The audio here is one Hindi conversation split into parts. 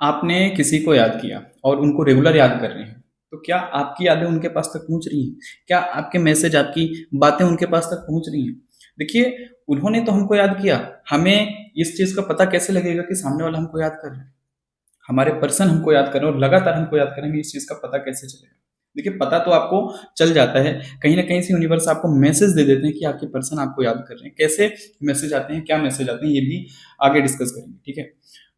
आपने किसी को याद किया और उनको रेगुलर याद कर रहे हैं, तो क्या आपकी यादें उनके पास तक पहुँच रही हैं? क्या आपके मैसेज, आपकी बातें उनके पास तक पहुँच रही हैं? देखिए, उन्होंने तो हमको याद किया, हमें इस चीज़ का पता कैसे लगेगा कि सामने वाला हमको याद कर रहा है? हमारे पर्सन हमको याद कर रहे हैं और लगातार हमको याद करेंगे, इस चीज़ का पता कैसे चलेगा? देखिए, पता तो आपको चल जाता है, कहीं न कहीं से यूनिवर्स आपको मैसेज दे देते हैं कि आपके पर्सन आपको याद कर रहे हैं। कैसे मैसेज आते हैं, क्या मैसेज आते हैं, ये भी आगे डिस्कस करेंगे, ठीक है?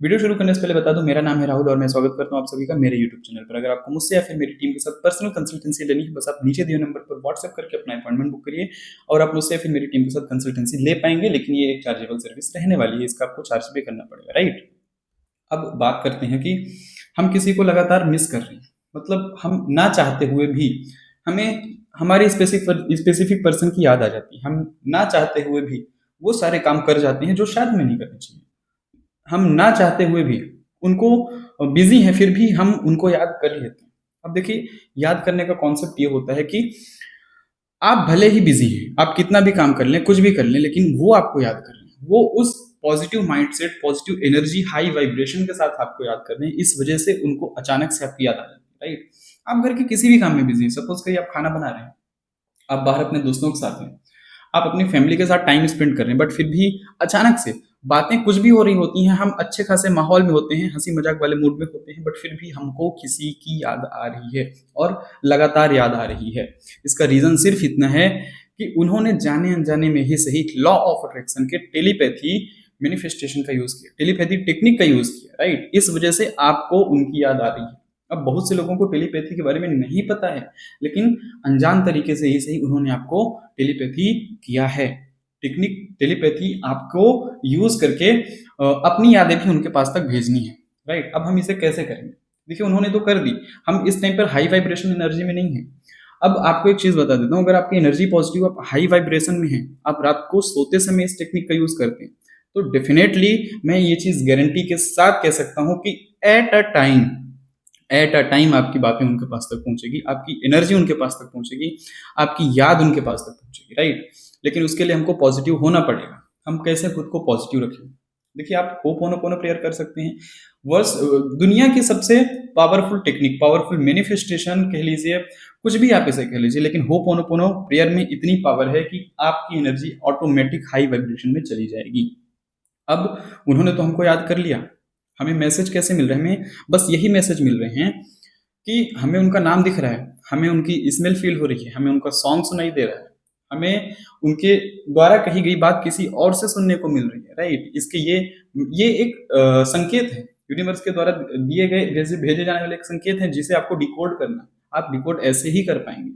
वीडियो शुरू करने से पहले बता दूँ, मेरा नाम है राहुल और मैं स्वागत करता हूँ आप सभी का मेरे यूट्यूब चैनल पर। अगर आपको मुझसे या फिर मेरी टीम के साथ पर्सनल कंसल्टेंसी लेनी है, बस आप नीचे दिए हुए नंबर पर व्हाट्सएप करके अपना अपॉइंटमेंट बुक करिए और आप मुझसे या फिर मेरी टीम के साथ कंसल्टेंसी ले पाएँगे, लेकिन ये एक चार्जेबल सर्विस रहने वाली है, इसका आपको चार्ज पे करना पड़ेगा, राइट? अब बात करते हैं कि हम किसी को लगातार मिस कर रहे हैं, मतलब हम ना चाहते हुए भी हमें हमारी स्पेसिफिक पर्सन की याद आ जाती है। हम ना चाहते हुए भी वो सारे काम कर जाते हैं जो शायद हमें नहीं करने चाहिए। हम ना चाहते हुए भी उनको बिज़ी हैं, फिर भी हम उनको याद कर लेते हैं। अब देखिए, याद करने का कॉन्सेप्ट ये होता है कि आप भले ही बिज़ी हैं, आप कितना भी काम कर लें, कुछ भी कर लें, लेकिन वो आपको याद कर रहे हैं। वो उस positive mindset, positive energy, high vibration के साथ आपको याद कर रहे हैं, इस वजह से उनको अचानक से आपकी याद आ जाती है, राइट? आप घर के किसी भी काम में बिज़ी हैं, सपोज़ करिए आप खाना बना रहे हैं, आप बाहर अपने दोस्तों के साथ हैं, आप अपनी फैमिली के साथ टाइम स्पेंड कर रहे हैं, बट फिर भी अचानक से बातें कुछ भी हो रही होती हैं, हम अच्छे खासे माहौल में होते हैं, हँसी मज़ाक वाले मूड में होते हैं, बट फिर भी हमको किसी की याद आ रही है और लगातार याद आ रही है। इसका रीज़न सिर्फ़ इतना है कि उन्होंने जाने-अनजाने में ही सही लॉ ऑफ अट्रैक्शन के टेलीपैथी मैनिफेस्टेशन का यूज़ किया, टेलीपैथी टेक्निक का यूज़ किया, राइट? इस वजह से आपको उनकी याद आ रही है। अब बहुत से लोगों को टेलीपैथी के बारे में नहीं पता है, लेकिन अनजान तरीके से ही सही उन्होंने आपको टेलीपैथी किया है। टेक्निक टेलीपैथी आपको यूज़ करके अपनी यादें भी उनके पास तक भेजनी है, राइट? अब हम इसे कैसे करेंगे? देखिए, उन्होंने तो कर दी, हम इस टाइम पर हाई वाइब्रेशन एनर्जी में नहीं हैं। अब आपको एक चीज़ बता देता हूँ, अगर आपकी एनर्जी पॉजिटिव, आप हाई वाइब्रेशन में हैं, आप रात को सोते समय इस टेक्निक का यूज़ करते हैं, तो डेफ़िनेटली मैं ये चीज़ गारंटी के साथ कह सकता हूँ कि एट अ टाइम आपकी बातें उनके पास तक पहुँचेगी, आपकी एनर्जी उनके पास तक पहुँचेगी, आपकी याद उनके पास तक पहुँचेगी, राइट? लेकिन उसके लिए हमको पॉजिटिव होना पड़ेगा। हम कैसे खुद को पॉजिटिव रखें? देखिए, आप होपोनोपोनो प्रेयर कर सकते हैं। दुनिया की सबसे पावरफुल टेक्निक, पावरफुल मैनिफेस्टेशन कह लीजिए, कुछ भी आप इसे कह लीजिए, लेकिन होपोनोपोनो प्रेयर में इतनी पावर है कि आपकी एनर्जी ऑटोमेटिक हाई वाइब्रेशन में चली जाएगी। अब उन्होंने तो हमको याद कर लिया, हमें मैसेज कैसे मिल रहे हैं? हमें बस यही मैसेज मिल रहे हैं कि हमें उनका नाम दिख रहा है, हमें उनकी स्मेल फ़ील हो रही है, हमें उनका सॉन्ग सुनाई दे रहा है, हमें उनके द्वारा कही गई बात किसी और से सुनने को मिल रही है, राइट? इसके ये एक संकेत है, यूनिवर्स के द्वारा दिए गए भेजे जाने वाले एक संकेत है, जिसे आपको डिकोड करना है। आप डिकोड ऐसे ही कर पाएँगे।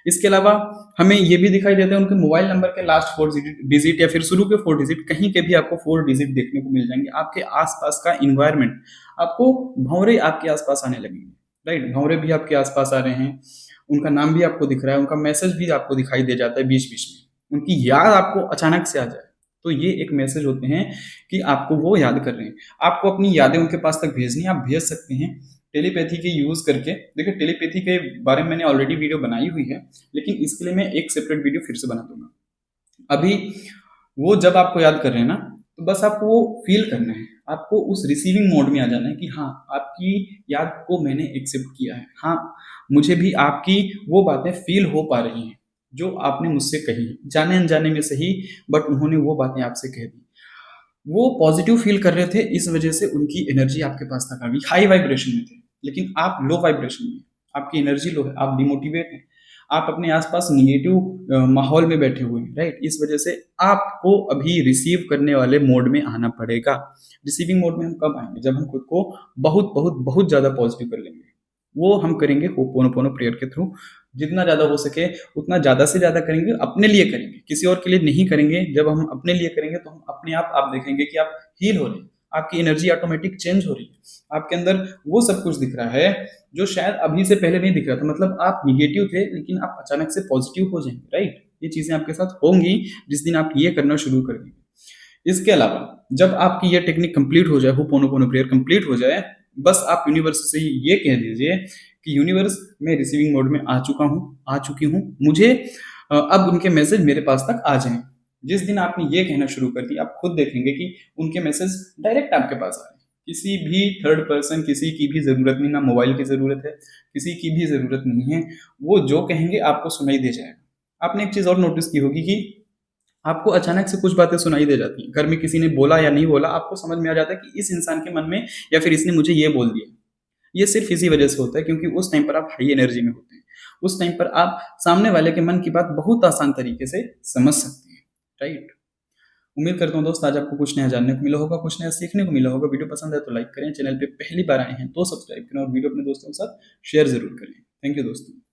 इसके अलावा हमें ये भी दिखाई देता है, उनके मोबाइल नंबर के लास्ट 4 डिजिट या फिर शुरू के 4 डिजिट, कहीं के भी आपको 4 डिजिट देखने को मिल जाएँगे। आपके आस-पास का एनवायरनमेंट, आपको भंवरे आपके आस-पास आने लगेंगे, राइट? भंवरे भी आपके आस-पास आ रहे हैं, उनका नाम भी आपको दिख रहा है, उनका मैसेज भी आपको दिखाई दे जाता है बीच-बीच में। उनकी याद आपको अचानक से आ जाए, तो ये एक मैसेज होते हैं कि आपको वो याद कर रहे हैं। आपको अपनी यादें उनके पास तक भेजनी है, आप भेज सकते हैं टेलीपैथी के यूज़ करके। देखिए, टेलीपैथी के बारे में मैंने ऑलरेडी वीडियो बनाई हुई है, लेकिन इसके लिए मैं एक सेपरेट वीडियो फिर से बना दूँगा। अभी वो जब आपको याद कर रहे हैं ना, तो बस आपको वो फ़ील करना है। आपको उस रिसीविंग मोड में आ जाना है कि हाँ, आपकी याद को मैंने एक्सेप्ट किया है। हाँ, मुझे भी आपकी वो बातें फ़ील हो पा रही हैं, जो आपने मुझसे कही हैं। जाने-अनजाने में सही, बट उन्होंने वो बातें आपसे कह दी। वो पॉज़िटिव फ़ील कर रहे थे, इस वज़ह से उनकी एनर्जी आपके पास तक आ गई, हाई वाइब्रेशन में थे। लेकिन आप लो वाइब्रेशन में हैं, आपकी एनर्जी लो है, आप डिमोटिवेट हैं, आप अपने आस-पास नेगेटिव माहौल में बैठे हुए हैं, राइट? इस वज़ह से आपको अभी रिसीव करने वाले मोड में आना पड़ेगा। रिसीविंग मोड में हम कब आएँगे? जब हम खुद को बहुत, बहुत, बहुत ज़्यादा पॉज़िटिव कर लेंगे। वो हम करेंगे होपोनोपोनो प्रेयर के थ्रू। जितना ज़्यादा हो सके उतना ज़्यादा से ज़्यादा करेंगे, अपने लिए करेंगे, किसी और के लिए नहीं करेंगे। जब हम अपने लिए करेंगे तो हम अपने आप देखेंगे कि आप हील हो रहे हैं, आपकी एनर्जी ऑटोमेटिक चेंज हो रही है, आपके अंदर वो सब कुछ दिख रहा है जो शायद अभी से पहले नहीं दिख रहा था। मतलब आप नेगेटिव थे, लेकिन आप अचानक से पॉजिटिव हो जाएंगे, राइट? ये चीज़ें आपके साथ होंगी जिस दिन आप ये करना शुरू कर देंगे। इसके अलावा जब आपकी ये टेक्निक कंप्लीट हो जाए, होपोनोपोनो प्रेयर कंप्लीट हो जाए, बस आप यूनिवर्स से ये कह दीजिए कि यूनिवर्स, मैं रिसीविंग मोड में आ चुका हूँ, आ चुकी हूँ, मुझे अब उनके मैसेज मेरे पास तक आ जाएँ। जिस दिन आपने ये कहना शुरू कर दिया, आप खुद देखेंगे कि उनके मैसेज डायरेक्ट आपके पास आ रहे हैं। किसी भी थर्ड पर्सन, किसी की भी ज़रूरत नहीं, ना मोबाइल की ज़रूरत है, किसी की भी ज़रूरत नहीं है। वो जो कहेंगे आपको सुनाई दे जाएगा। आपने एक चीज़ और नोटिस की होगी कि आपको अचानक से कुछ बातें सुनाई दे जाती हैं। घर में किसी ने बोला या नहीं बोला, आपको समझ में आ जाता है कि इस इंसान के मन में या फिर इसने मुझे ये बोल दिया। ये सिर्फ़ इसी वजह से होता है क्योंकि उस टाइम पर आप हाई एनर्जी में होते हैं। उस टाइम पर आप सामने वाले के मन की बात बहुत आसान तरीके से समझ सकते हैं, राइट? उम्मीद करता हूँ दोस्त आज आपको कुछ नया जानने को मिला होगा, कुछ नया सीखने को मिला होगा। वीडियो पसंद है तो लाइक करें, चैनल पे पहली बार आए हैं तो सब्सक्राइब करें और वीडियो अपने दोस्तों के साथ शेयर ज़रूर करें। थैंक यू दोस्तों।